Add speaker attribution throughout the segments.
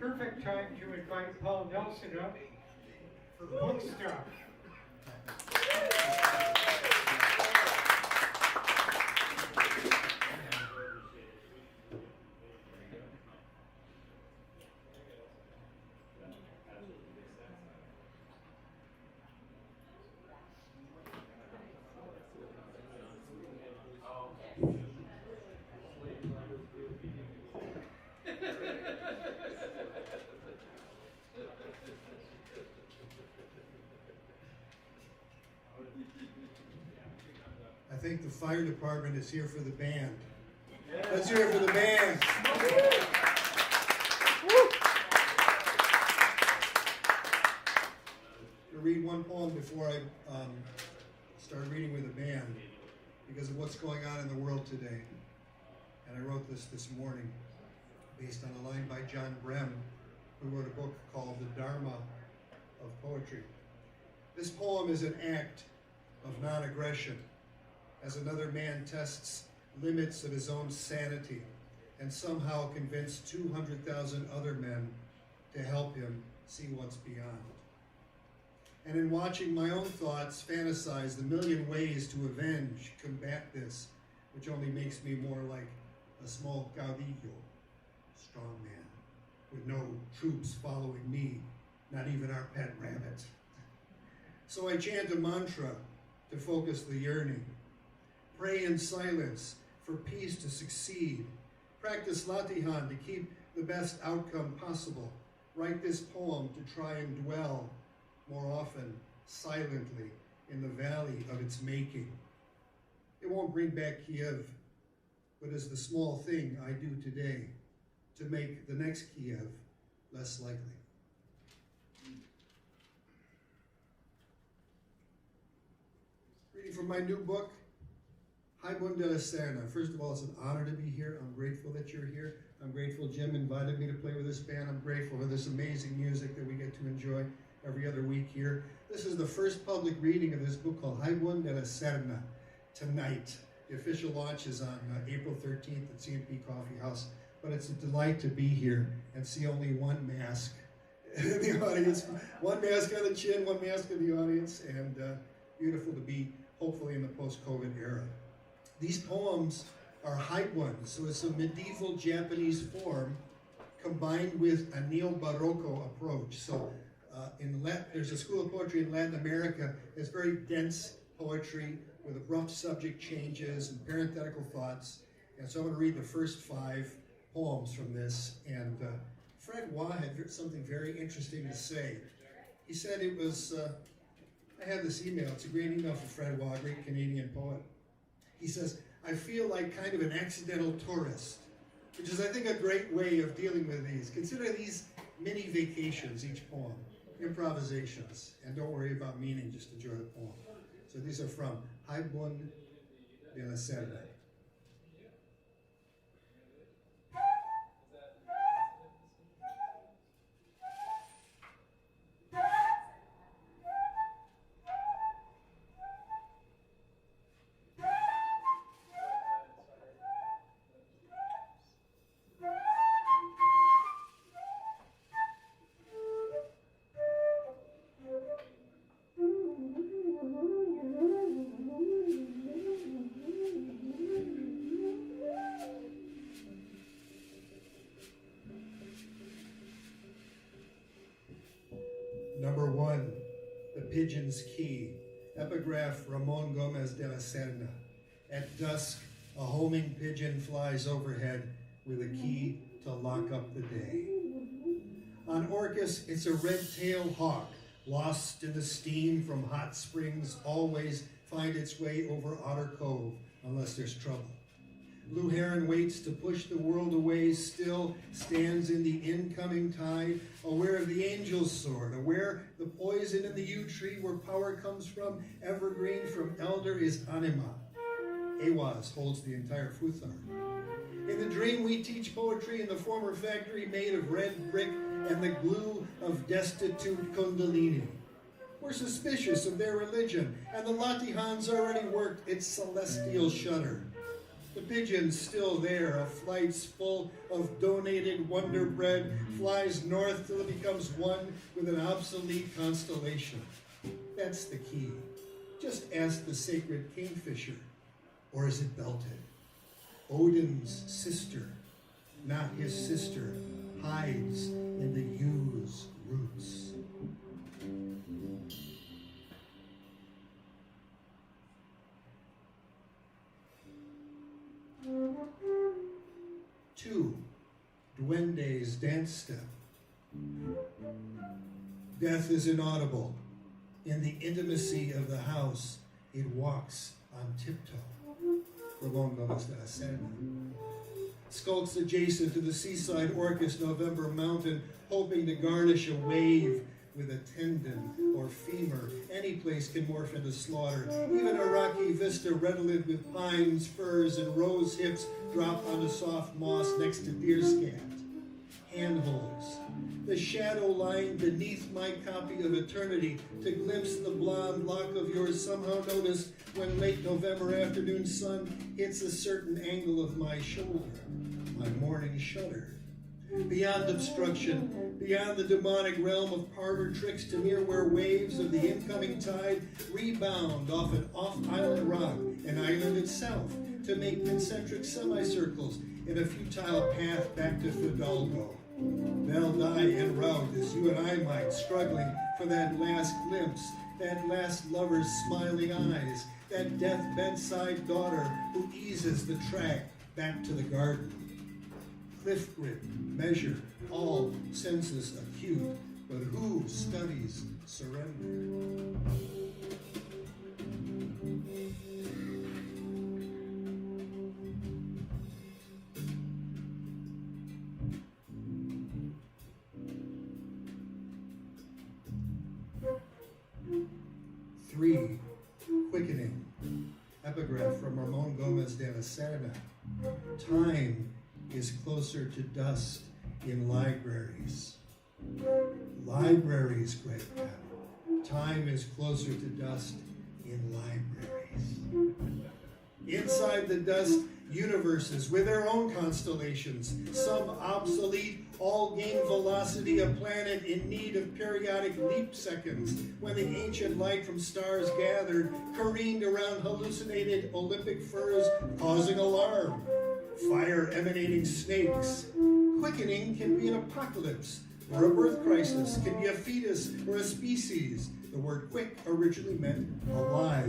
Speaker 1: perfect time to invite Paul Nelson up for book stuff.
Speaker 2: I think the fire department is here for the band. Let's hear it for the band. To read one poem before I start reading with the band because of what's going on in the world today. And I wrote this morning based on a line by Greg Bem, who wrote a book called The Dharma of Poetry. This poem is an act of non-aggression as another man tests limits of his own sanity and somehow convince 200,000 other men to help him see what's beyond. And in watching my own thoughts fantasize the million ways to avenge, combat this, which only makes me more like a small caudillo, strong man, with no troops following me, not even our pet rabbit. So I chant a mantra to focus the yearning. Pray in silence for peace to succeed. Practice latihan to keep the best outcome possible. Write this poem to try and dwell more often silently in the valley of its making. It won't bring back Kiev, but is the small thing I do today to make the next Kiev less likely. Reading from my new book, Haibun de la Serna. First of all, it's an honor to be here. I'm grateful that you're here. I'm grateful Jim invited me to play with this band. I'm grateful for this amazing music that we get to enjoy every other week here. This is the first public reading of this book called Haibun de la Serna tonight. The official launch is on April 13th at C&P Coffee House, but it's a delight to be here and see only one mask in the audience. One mask on the chin, one mask in the audience, and beautiful to be hopefully in the post-COVID era. These poems are Haibun, so it's a medieval Japanese form combined with a neo-Baroque approach. So there's a school of poetry in Latin America that's very dense poetry with abrupt subject changes and parenthetical thoughts. And so I'm going to read the first 5 poems from this. And Fred Waugh had something very interesting to say. He said it was, I have this email, it's a great email from Fred Waugh, a great Canadian poet. He says, I feel like kind of an accidental tourist, which is, I think, a great way of dealing with these. Consider these mini vacations, each poem, improvisations, and don't worry about meaning, just enjoy the poem. So these are from Haibun de la Serna. Number 1, The Pigeon's Key, epigraph Ramon Gomez de la Serna. At dusk, a homing pigeon flies overhead with a key to lock up the day. On Orcus, it's a red-tailed hawk, lost in the steam from hot springs, always find its way over Otter Cove unless there's trouble. Blue Heron waits to push the world away, still stands in the incoming tide, aware of the angel's sword, aware the poison in the yew tree where power comes from, evergreen from elder is anima. Awaz holds the entire futhar. In the dream we teach poetry in the former factory made of red brick and the glue of destitute kundalini. We're suspicious of their religion, and the Latihans already worked its celestial shudder. The pigeon's still there, a flight's full of donated Wonder Bread, flies north till it becomes one with an obsolete constellation. That's the key. Just ask the sacred kingfisher. Or is it belted? Odin's sister, not his sister, hides in the yew's roots. Two, Duende's dance step. Death is inaudible. In the intimacy of the house, it walks on tiptoe. Ramon Gomez de la Serna. Skulks adjacent to the seaside orcus November mountain, hoping to garnish a wave with a tendon or femur. Any place can morph into slaughter. Even a rocky vista redolent with pines, firs, and rose hips drop onto soft moss next to deerscat. Handholds. The shadow lying beneath my copy of eternity to glimpse the blonde lock of yours somehow noticed when late November afternoon sun hits a certain angle of my shoulder. My morning shudder. Beyond obstruction, beyond the demonic realm of parlor tricks to near where waves of the incoming tide rebound off an off-island rock, an island itself, to make concentric semicircles in a futile path back to Fidalgo. They'll die en route as you and I might, struggling for that last glimpse, that last lover's smiling eyes, that death bedside daughter who eases the track back to the garden. Cliff grip, measure, all senses acute, but who studies surrender? Three, quickening. Epigraph from Ramon Gomez de la Serna. Time is closer to dust in libraries. Libraries, Greg Bem. Time is closer to dust in libraries. Inside the dust, universes with their own constellations, some obsolete, all gain velocity, a planet in need of periodic leap seconds, when the ancient light from stars gathered, careened around hallucinated Olympic firs, causing alarm. Fire emanating snakes. Quickening can be an apocalypse, or a birth crisis, can be a fetus or a species. The word quick originally meant alive.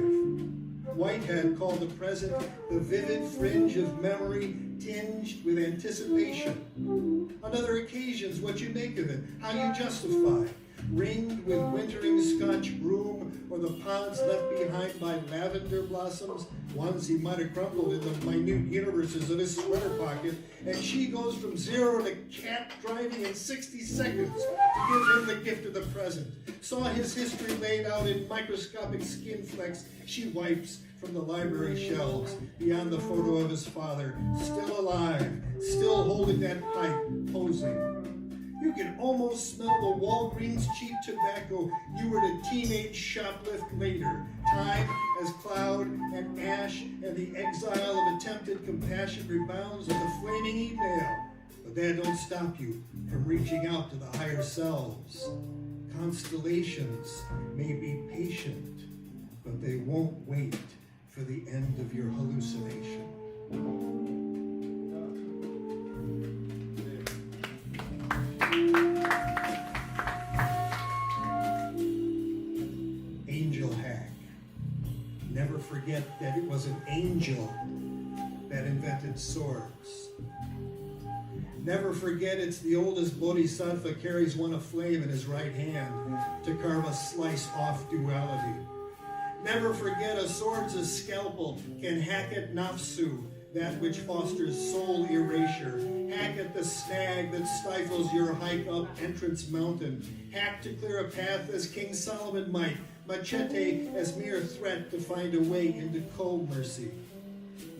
Speaker 2: Whitehead called the present the vivid fringe of memory tinged with anticipation. On other occasions, what you make of it, how you justify. Ringed with wintering Scotch broom, or the pods left behind by lavender blossoms, ones he might have crumpled in the minute universes of his sweater pocket, and she goes from 0 to cat driving in 60 seconds to give him the gift of the present. Saw his history laid out in microscopic skin flecks she wipes from the library shelves beyond the photo of his father, still alive, still holding that pipe, posing. You can almost smell the Walgreens cheap tobacco you were to teenage shoplift later. Time as cloud and ash and the exile of attempted compassion rebounds on the flaming email. But that don't stop you from reaching out to the higher selves. Constellations may be patient, but they won't wait for the end of your hallucination. Angel hack. Never forget that it was an angel that invented swords. Never forget it's the oldest bodhisattva carries one aflame in his right hand to carve a slice off duality. Never forget a sword's a scalpel can hack at nafsu, that which fosters soul erasure. Hack at the snag that stifles your hike up entrance mountain. Hack to clear a path as King Solomon might. Machete as mere threat to find a way into cold mercy.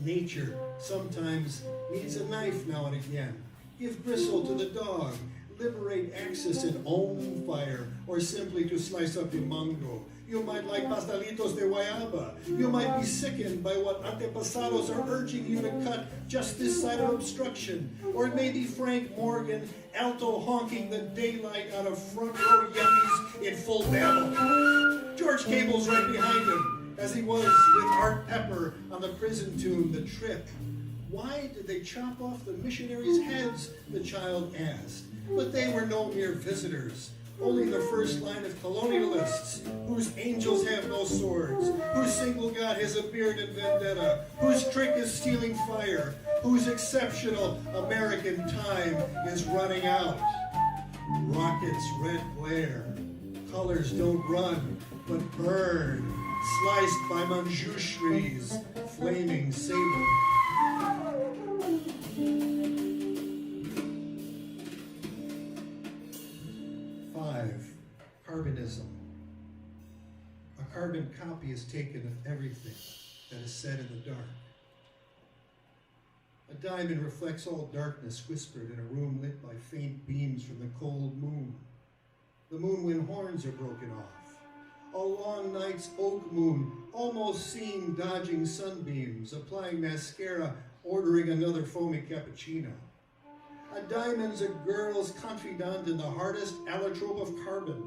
Speaker 2: Nature sometimes needs a knife now and again. Give bristle to the dog. Liberate axis in own fire, or simply to slice up a mango. You might like pastelitos de guayaba. You might be sickened by what antepasados are urging you to cut just this side of obstruction. Or it may be Frank Morgan alto honking the daylight out of front row yuppies in full babble. George Cable's right behind him, as he was with Art Pepper on the prison tune, The Trip. Why did they chop off the missionaries' heads, the child asked. But they were no mere visitors. Only the first line of colonialists, whose angels have no swords, whose single god has a beard and vendetta, whose trick is stealing fire, whose exceptional American time is running out. Rockets, red glare, colors don't run, but burn, sliced by Manjushri's flaming saber. Carbonism. A carbon copy is taken of everything that is said in the dark. A diamond reflects all darkness whispered in a room lit by faint beams from the cold moon. The moon when horns are broken off. A long night's oak moon, almost seen dodging sunbeams, applying mascara, ordering another foamy cappuccino. A diamond's a girl's confidant in the hardest allotrope of carbon.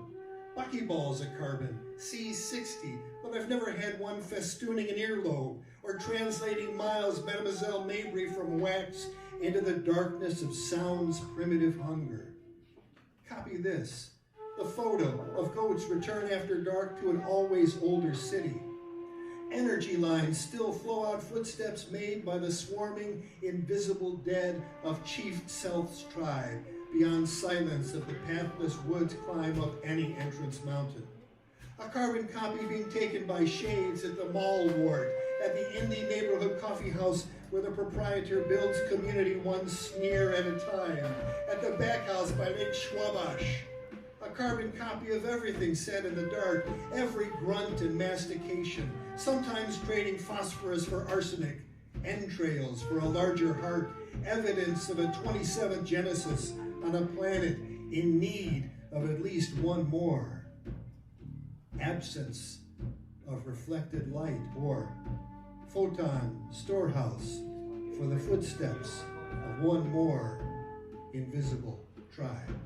Speaker 2: Buckyball's a carbon, C60, but I've never had one festooning an earlobe or translating Miles' Mademoiselle Mabry from wax into the darkness of sound's primitive hunger. Copy this, the photo of goats return after dark to an always older city. Energy lines still flow out footsteps made by the swarming, invisible dead of Chief Self's tribe, beyond silence of the pathless woods climb up any entrance mountain. A carbon copy being taken by shades at the mall ward, at the indie neighborhood coffee house where the proprietor builds community one sneer at a time, at the back house by Lake Schwabash. A carbon copy of everything said in the dark, every grunt and mastication, sometimes trading phosphorus for arsenic, entrails for a larger heart, evidence of a 27th Genesis on a planet in need of at least one more. Absence of reflected light, or photon storehouse for the footsteps of one more invisible tribe.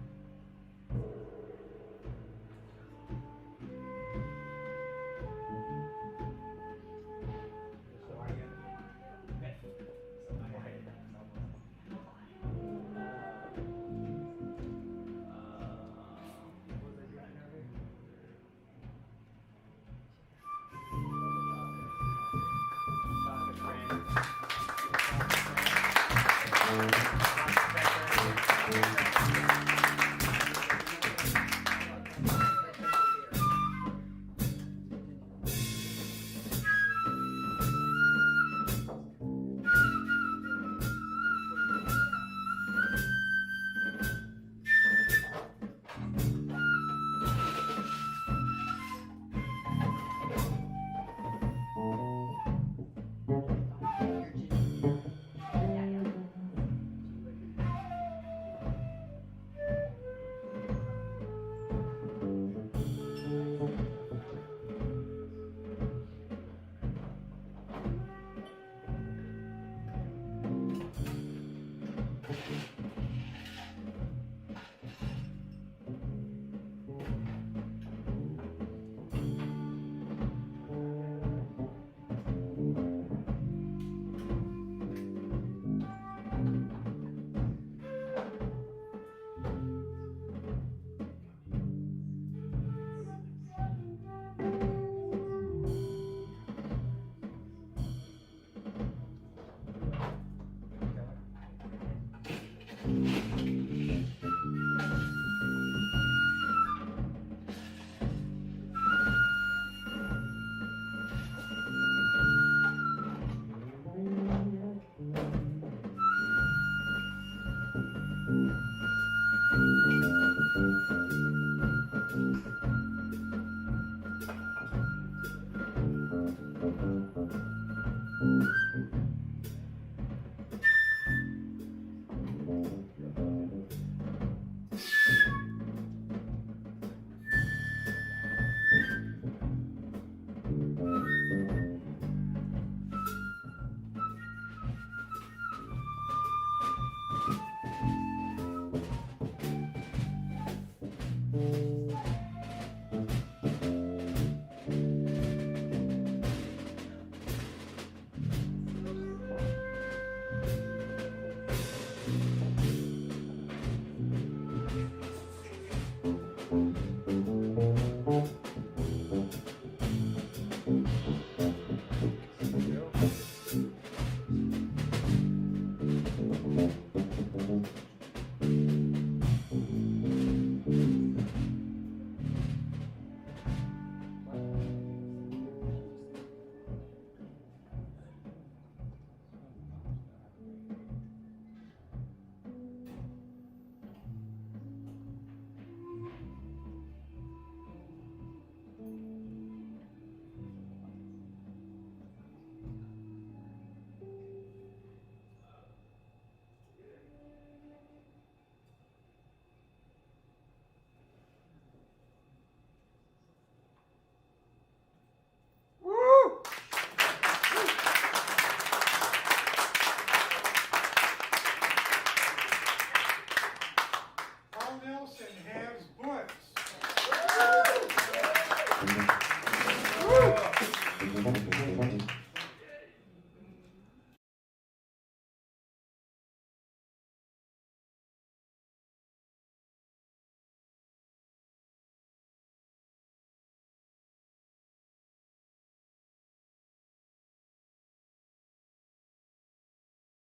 Speaker 3: Thank you.